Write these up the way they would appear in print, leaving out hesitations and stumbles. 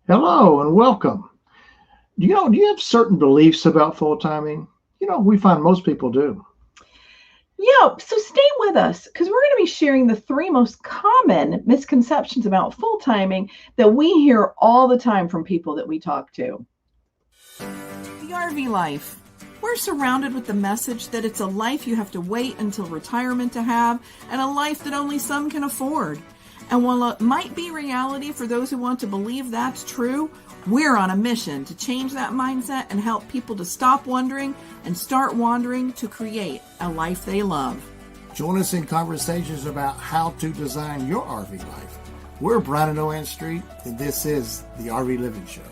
Hello and welcome. Do you have certain beliefs about full timing? We find most people do. Yeah, so stay with us because we're going to be sharing the 3 most common misconceptions about full timing that we hear all the time from people that we talk to. The RV life. We're surrounded with the message that it's a life you have to wait until retirement to have and a life that only some can afford. And while it might be reality for those who want to believe that's true, we're on a mission to change that mindset and help people to stop wondering and start wandering to create a life they love. Join us in conversations about how to design your RV life. We're Bryan Luann Street, and this is the RV Living Show.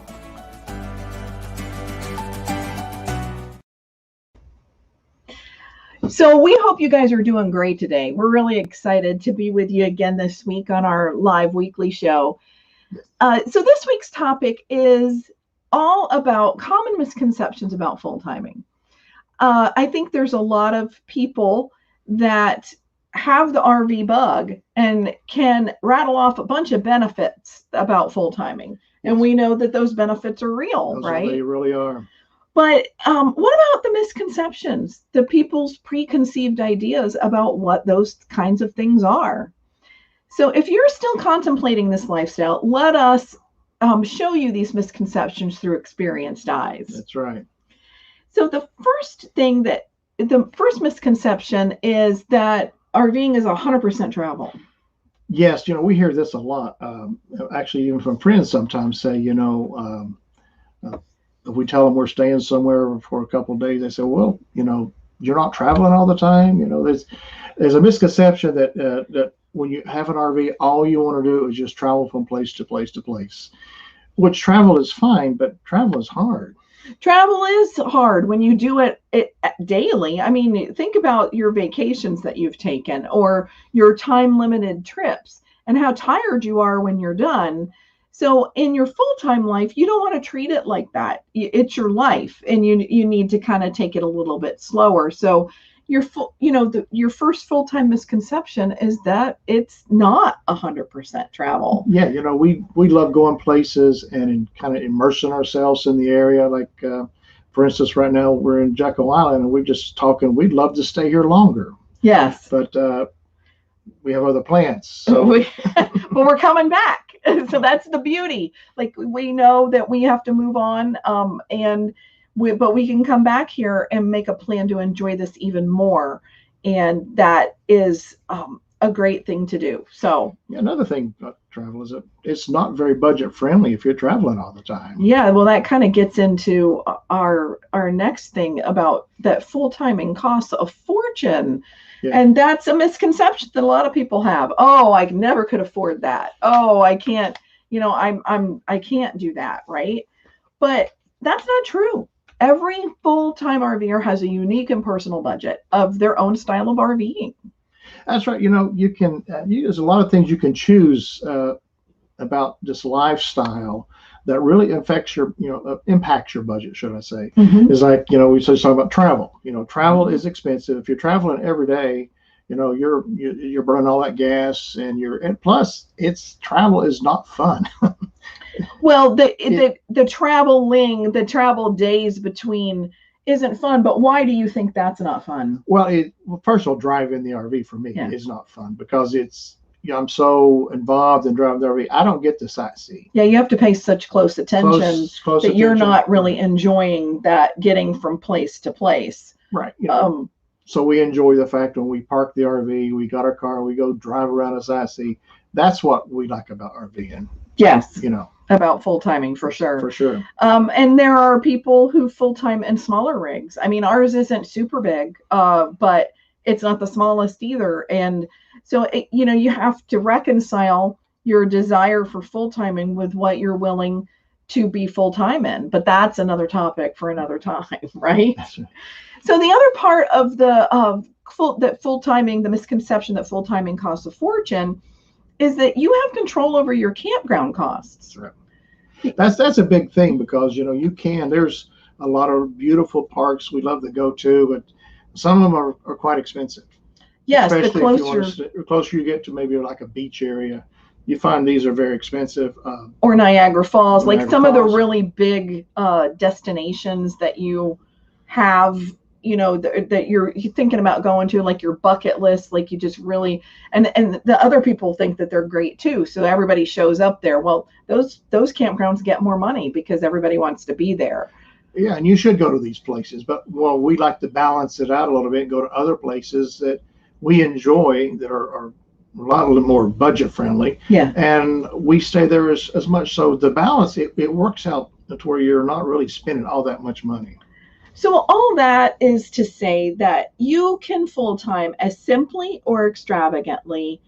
So we hope you guys are doing great today. We're really excited to be with you again this week on our live weekly show. So this week's topic is all about common misconceptions about full timing. I think there's a lot of people that have the RV bug and can rattle off a bunch of benefits about full timing. And we know that those benefits are real, right? They really are. But what about the misconceptions, the people's preconceived ideas about what those kinds of things are? So if you're still contemplating this lifestyle, let us show you these misconceptions through experienced eyes. That's right. So the first misconception is that RVing is 100% travel. Yes, we hear this a lot. Actually, even from friends sometimes say, if we tell them we're staying somewhere for a couple of days, they say, well, you're not traveling all the time. There's a misconception that when you have an RV, all you want to do is just travel from place to place to place, which travel is fine, but travel is hard. Travel is hard when you do it daily. I mean, think about your vacations that you've taken or your time limited trips and how tired you are when you're done. So in your full-time life, you don't want to treat it like that. It's your life, and you need to kind of take it a little bit slower. So your first full-time misconception is that it's not 100% travel. Yeah, we love going places and kind of immersing ourselves in the area. Like, for instance, right now we're in Jekyll Island, and we're just talking. We'd love to stay here longer. Yes, but we have other plans. So. But we're coming back. So that's the beauty. Like, we know that we have to move on, but we can come back here and make a plan to enjoy this even more. And that is a great thing to do. So another thing about travel is it's not very budget friendly if you're traveling all the time. Yeah, well, that kind of gets into our next thing about that full timing costs a fortune. Yeah. And that's a misconception that a lot of people have. Oh, I never could afford that. Oh, I can't, I can't do that, right? But that's not true. Every full-time RVer has a unique and personal budget of their own style of RVing. That's right. You can there's a lot of things you can choose about this lifestyle that really impacts your budget, should I say. Mm-hmm. Is like, we just talk about travel. Travel is expensive. If you're traveling every day, you're burning all that gas, and plus travel is not fun. Well, the travel days between isn't fun, but why do you think that's not fun? Well, first of all, driving the RV for me is not fun because I'm so involved in driving the RV. I don't get to sightsee. Yeah, you have to pay such close attention that you're not really enjoying that getting from place to place. Right. So we enjoy the fact when we park the RV, we got our car, we go drive around and sightsee. That's what we like about RVing. Yes. About full timing for sure. For sure. And there are people who full time in smaller rigs. I mean, ours isn't super big, but it's not the smallest either. And so, you have to reconcile your desire for full timing with what you're willing to be full time in. But that's another topic for another time, right? That's right. So the other part of the full timing, the misconception that full timing costs a fortune, is that you have control over your campground costs. That's right. That's a big thing because there's a lot of beautiful parks we love to go to, but some of them are quite expensive. Yes, especially the closer you get to maybe like a beach area, you find these are very expensive. Or Niagara Falls, like Niagara some of the Falls. really big destinations that you have, that you're thinking about going to, like your bucket list, like you just really, and the other people think that they're great too. So everybody shows up there. Well, those campgrounds get more money because everybody wants to be there. Yeah, and you should go to these places, but we like to balance it out a little bit and go to other places that we enjoy that are a lot more budget friendly. Yeah. And we stay there as much. So the balance, it works out to where you're not really spending all that much money. So all that is to say that you can full-time as simply or extravagantly.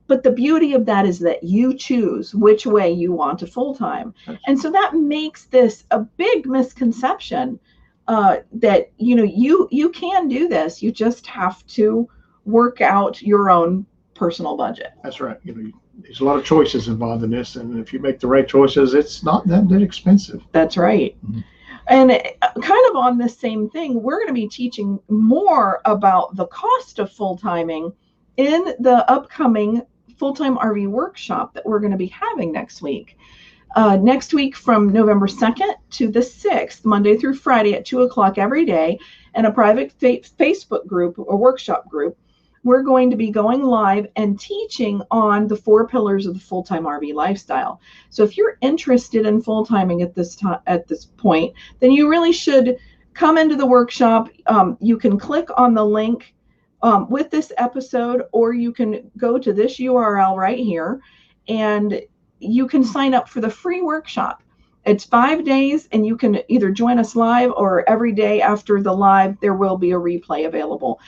But the beauty of that is that you choose which way you want to full-time. And so that makes this a big misconception that, you can do this. You just have to work out your own personal budget. That's right. There's a lot of choices involved in this. And if you make the right choices, it's not that expensive. That's right. Mm-hmm. And kind of on this same thing, we're going to be teaching more about the cost of full-timing in the upcoming full-time RV workshop that we're going to be having next week. Next week from November 2nd to the 6th, Monday through Friday at 2 o'clock every day, in a private Facebook group or workshop group, we're going to be going live and teaching on the 4 pillars of the full-time RV lifestyle. So if you're interested in full-timing at this point, then you really should come into the workshop. You can click on the link with this episode, or you can go to this URL right here and you can sign up for the free workshop. It's 5 days, and you can either join us live, or every day after the live, there will be a replay available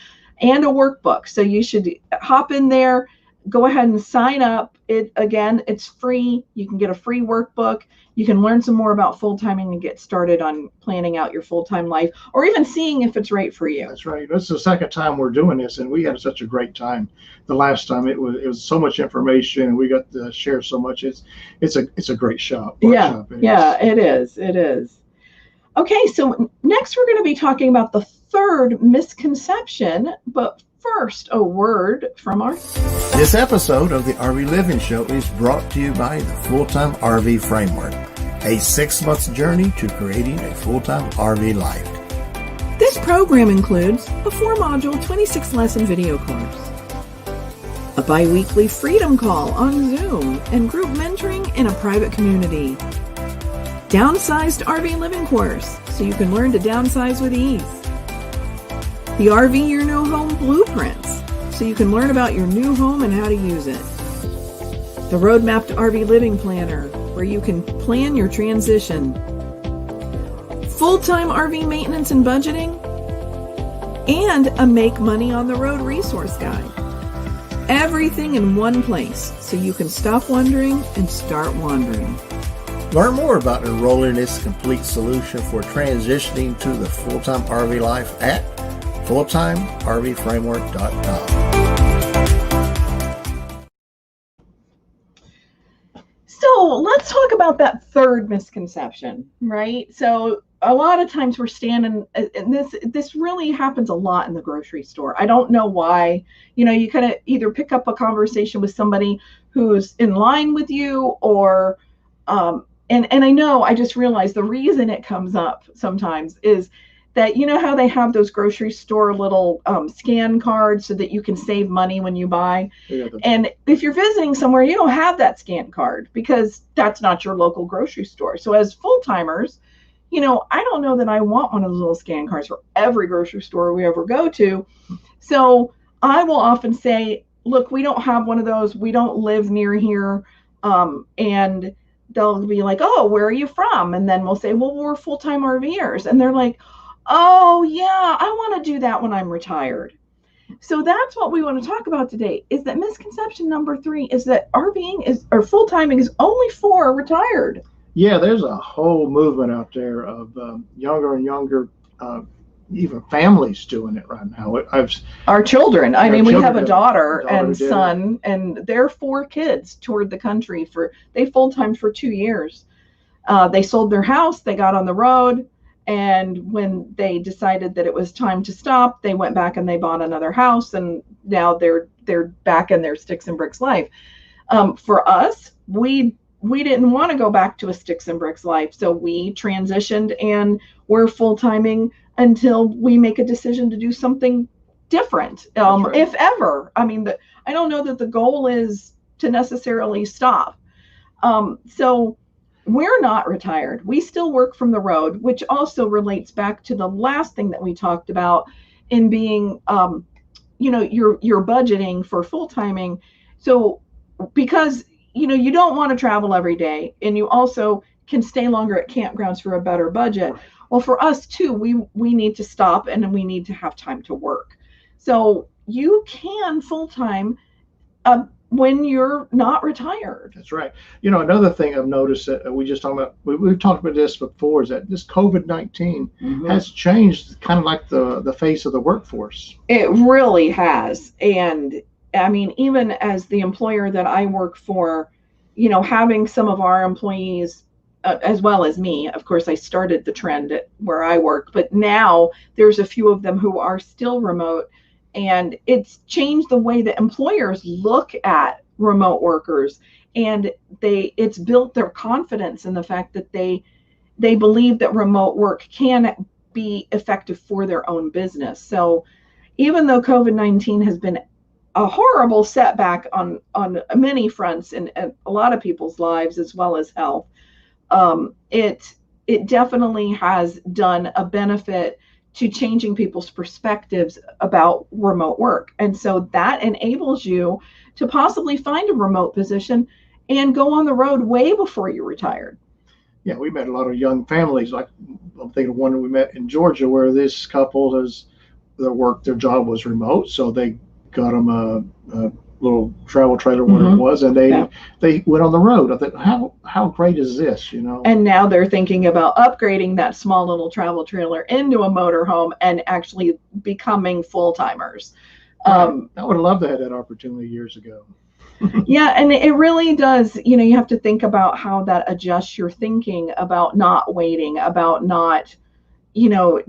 and a workbook. So you should hop in there, go ahead and sign up. It's free. You can get a free workbook. You can learn some more about full-timing and get started on planning out your full-time life, or even seeing if it's right for you. That's right. This is the second time we're doing this, and we had such a great time. The last time it was so much information, and we got to share so much. It's a great shop. Yeah, it is. Okay, so next we're going to be talking about the third misconception, but first, a word from our... This episode of the RV Living Show is brought to you by the Full-Time RV Framework, a 6-month journey to creating a full-time RV life. This program includes a 4-module, 26-lesson video course, a bi-weekly freedom call on Zoom, and group mentoring in a private community, downsized RV living course, so you can learn to downsize with ease, the RV Your New Home Blueprints, so you can learn about your new home and how to use it, the Roadmap to RV Living Planner, where you can plan your transition, full-time RV maintenance and budgeting, and a Make Money on the Road resource guide. Everything in one place, so you can stop wondering and start wandering. Learn more about Enroll in this complete solution for transitioning to the full-time RV life at fulltimervframework.com. So let's talk about that third misconception, right? So a lot of times we're standing, and this really happens a lot in the grocery store. I don't know why. You kind of either pick up a conversation with somebody who's in line with you, or and I know, I just realized the reason it comes up sometimes is that, how they have those grocery store little scan cards so that you can save money when you buy. Yeah, and if you're visiting somewhere, you don't have that scan card because that's not your local grocery store. So as full-timers, I don't know that I want one of those little scan cards for every grocery store we ever go to. So I will often say, look, we don't have one of those. We don't live near here. And they'll be like, oh, where are you from? And then we'll say, well, we're full-time RVers. And they're like, oh, yeah, I want to do that when I'm retired. So that's what we want to talk about today, is that misconception number 3 is that RVing or full-timing is only for retired. Yeah, there's a whole movement out there of younger and younger, even families doing it right now. Our children. I mean, we have a daughter and did. Son, and their 4 kids toured the country they full-time for 2 years. They sold their house, they got on the road, and when they decided that it was time to stop, they went back and they bought another house, and now they're back in their sticks and bricks life. For us, we didn't want to go back to a sticks and bricks life, so we transitioned and we're full-timing until we make a decision to do something different, right. if ever. I mean, I don't know that the goal is to necessarily stop. So we're not retired. We still work from the road, which also relates back to the last thing that we talked about in being, you're budgeting for full-timing. So because, you don't want to travel every day, and you also can stay longer at campgrounds for a better budget. Well, for us too, we need to stop and we need to have time to work. So you can full-time when you're not retired. That's right. Another thing I've noticed that we just talked about, we've talked about this before, is that this COVID-19 has changed kind of like the face of the workforce. It really has. And I mean, even as the employer that I work for, having some of our employees, as well as me, of course, I started the trend at where I work, but now there's a few of them who are still remote. And it's changed the way that employers look at remote workers, and it's built their confidence in the fact that they believe that remote work can be effective for their own business. So even though COVID-19 has been a horrible setback on many fronts in a lot of people's lives as well as health, it definitely has done a benefit to changing people's perspectives about remote work. And so that enables you to possibly find a remote position and go on the road way before you're retired. Yeah, we met a lot of young families. Like, I'm thinking of one that we met in Georgia where this couple their job was remote, so they got them a little travel trailer, whatever it was, and they went on the road. I thought, how great is this, And now they're thinking about upgrading that small little travel trailer into a motorhome and actually becoming full-timers. I would have loved to have that opportunity years ago. Yeah, and it really does, you have to think about how that adjusts your thinking about not waiting, about not,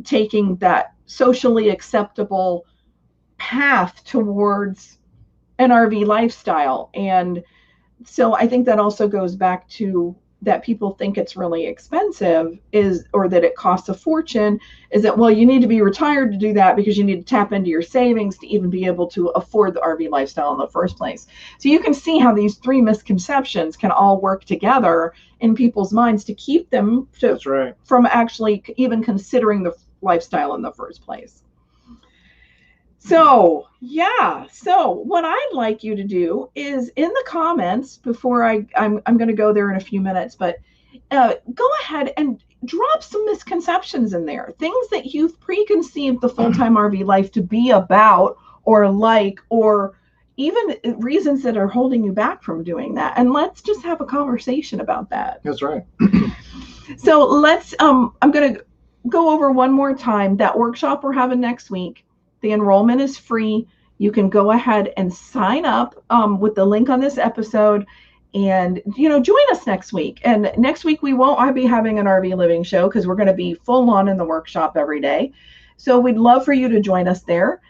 taking that socially acceptable path towards an RV lifestyle. And so I think that also goes back to that people think it's really expensive or that it costs a fortune, is that, well, you need to be retired to do that because you need to tap into your savings to even be able to afford the RV lifestyle in the first place. So you can see how these three misconceptions can all work together in people's minds to keep them from actually even considering the lifestyle in the first place. So, so what I'd like you to do is in the comments, before I'm going to go there in a few minutes, but go ahead and drop some misconceptions in there, things that you've preconceived the full-time RV life to be about or like, or even reasons that are holding you back from doing that. And let's just have a conversation about that. That's right. So let's, I'm going to go over one more time that workshop we're having next week. The enrollment is free. You can go ahead and sign up with the link on this episode and, join us next week. And next week we won't be having an RV living show because we're going to be full on in the workshop every day. So we'd love for you to join us there.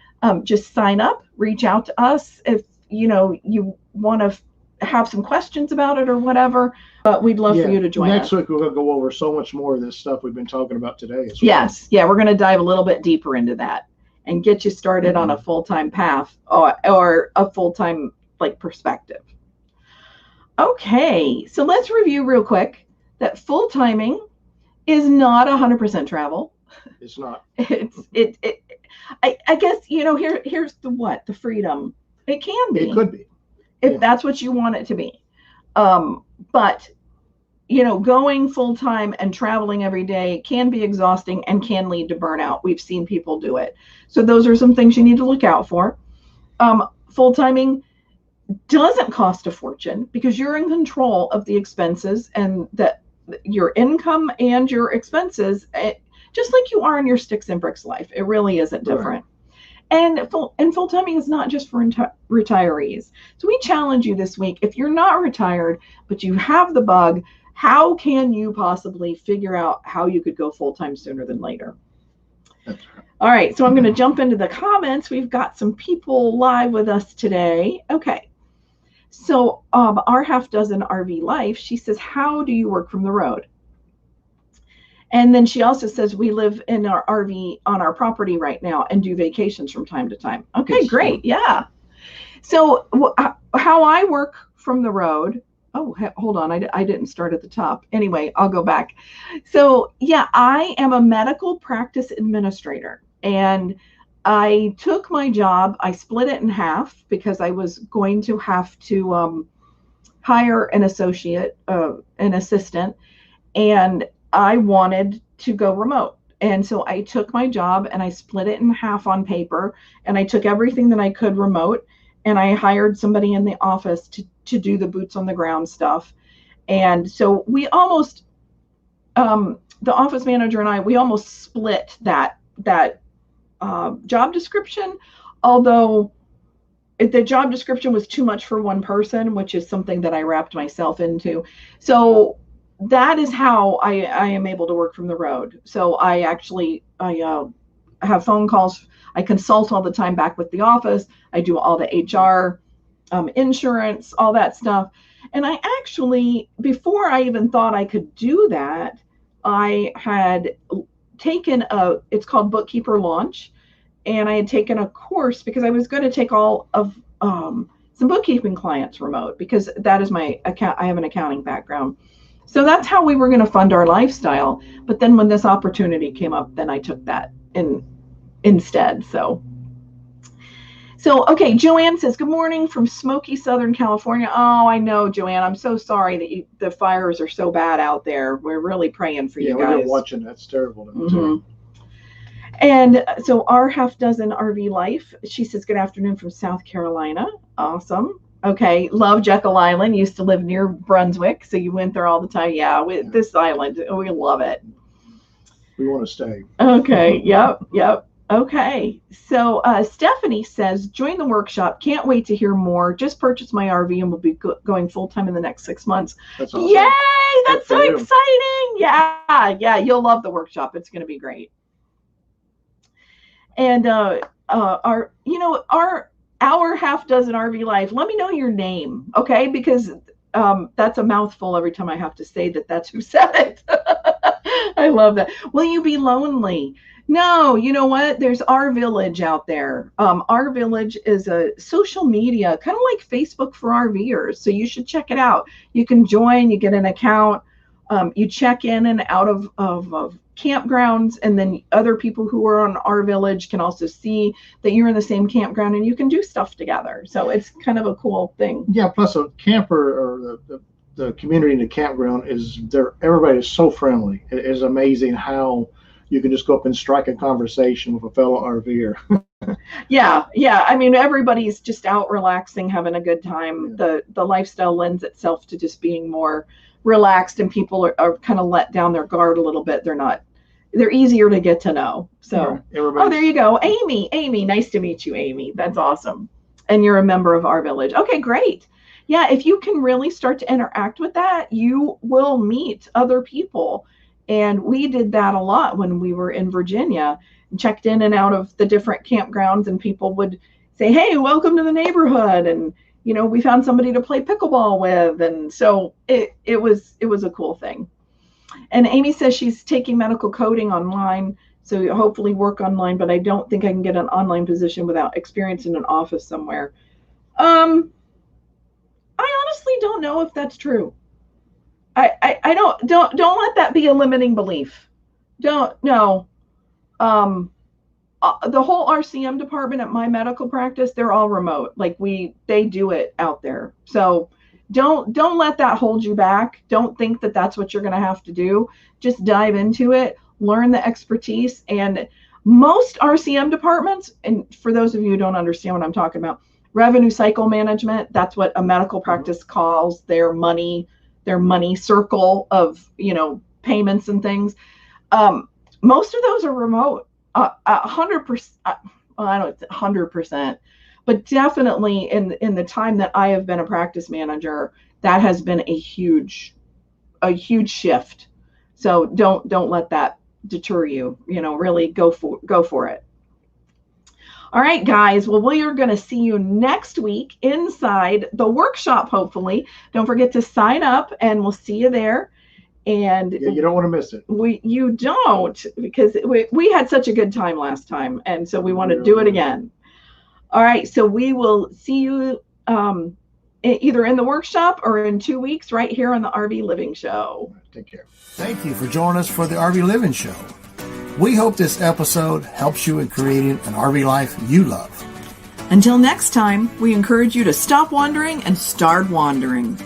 Just sign up, reach out to us if, you want to have some questions about it or whatever, but we'd love for you to join us. Next week, we're going to go over so much more of this stuff we've been talking about today. Yes. Yeah. We're going to dive a little bit deeper into that and get you started on a full-time path or a full-time perspective. Okay. So let's review real quick that full-timing is not 100% travel. It's not. I guess, here's the freedom. It can be. It could be. If that's what you want it to be. But, going full time and traveling every day can be exhausting and can lead to burnout. We've seen people do it. So those are some things you need to look out for. Full timing doesn't cost a fortune because you're in control of the expenses and that your income and your expenses, just like you are in your sticks and bricks life. It really isn't different. Right. And full timing is not just for retirees. So we challenge you this week, if you're not retired, but you have the bug, how can you possibly figure out how you could go full time sooner than later? That's right. All right. So I'm going to jump into the comments. We've got some people live with us today. Okay. So our half dozen RV life, she says, how do you work from the road? And then she also says, we live in our RV on our property right now and do vacations from time to time. Okay, Yes. great. Yeah. So how I work from the road. Oh, hold on. I didn't start at the top. Anyway, I'll go back. So yeah, I am a medical practice administrator, and I took my job. I split it in half because I was going to have to hire an associate, an assistant, and I wanted to go remote. And so I took my job and I split it in half on paper, and I took everything that I could remote, and I hired somebody in the office to do the boots on the ground stuff. And so we almost, the office manager and I, we almost split that job description, although the job description was too much for one person, which is something that I wrapped myself into. So that is how I am able to work from the road. So I have phone calls. I consult all the time back with the office. I do all the HR, insurance, all that stuff. And I actually, before I even thought I could do that, I had taken it's called Bookkeeper Launch. And I had taken a course because I was going to take all of some bookkeeping clients remote, because that is my account. I have an accounting background. So that's how we were going to fund our lifestyle. But then when this opportunity came up, then I took that instead. So okay, Joanne says, good morning from smoky Southern California. Oh, I know, Joanne. I'm so sorry that the fires are so bad out there. We're really praying for you guys. Yeah, we've been watching. That's terrible. Mm-hmm. And so our half dozen RV life, she says, good afternoon from South Carolina. Awesome. Okay. Love Jekyll Island. Used to live near Brunswick, so you went there all the time. Yeah, this island, we love it. We want to stay. Okay. Yep. Okay. So Stephanie says, join the workshop. Can't wait to hear more. Just purchased my RV and will be going full-time in the next 6 months. That's awesome. Yay! That's so exciting. Yeah. You'll love the workshop. It's going to be great. And our half dozen RV life, let me know your name, okay? Because that's a mouthful every time I have to say that's who said it. I love that. Will you be lonely? No, you know what? There's 𝐅Village out there. 𝐅Village is a social media, kind of like Facebook for RVers. So you should check it out. You can join, you get an account, you check in and out of campgrounds, and then other people who are on 𝐅Village can also see that you're in the same campground, and you can do stuff together. So it's kind of a cool thing. Yeah, plus a camper or the community in the campground everybody is so friendly. It is amazing how you can just go up and strike a conversation with a fellow RVer. Yeah. I mean, everybody's just out relaxing, having a good time. Yeah. The lifestyle lends itself to just being more relaxed, and people are kind of let down their guard a little bit. They're easier to get to know. So, oh, there you go. Amy, nice to meet you, Amy. That's awesome. And you're a member of 𝐅Village. Okay, great. Yeah, if you can really start to interact with that, you will meet other people. And we did that a lot when we were in Virginia, checked in and out of the different campgrounds, and people would say, hey, welcome to the neighborhood. And we found somebody to play pickleball with. And so it was a cool thing. And Amy says she's taking medical coding online, so hopefully work online, but I don't think I can get an online position without experience in an office somewhere. I honestly don't know if that's true. I don't let that be a limiting belief. No. The whole RCM department at my medical practice, they're all remote. Like they do it out there. So don't let that hold you back. Don't think that that's what you're going to have to do. Just dive into it, learn the expertise. And most RCM departments, and for those of you who don't understand what I'm talking about, revenue cycle management, that's what a medical practice calls their money circle of, payments and things. Most of those are remote. 100%, well, I don't know, 100%, but definitely in the time that I have been a practice manager, that has been a huge shift. So don't let that deter you. Really go for it. All right, guys. Well, we are going to see you next week inside the workshop, hopefully. Don't forget to sign up, and we'll see you there. And Yeah, you don't want to miss it. You don't, because we had such a good time last time, and so we want to do it again. All right, so we will see you either in the workshop or in 2 weeks right here on the RV Living Show. Take care. Thank you for joining us for the RV Living Show. We hope this episode helps you in creating an RV life you love. Until next time, we encourage you to stop wondering and start wandering.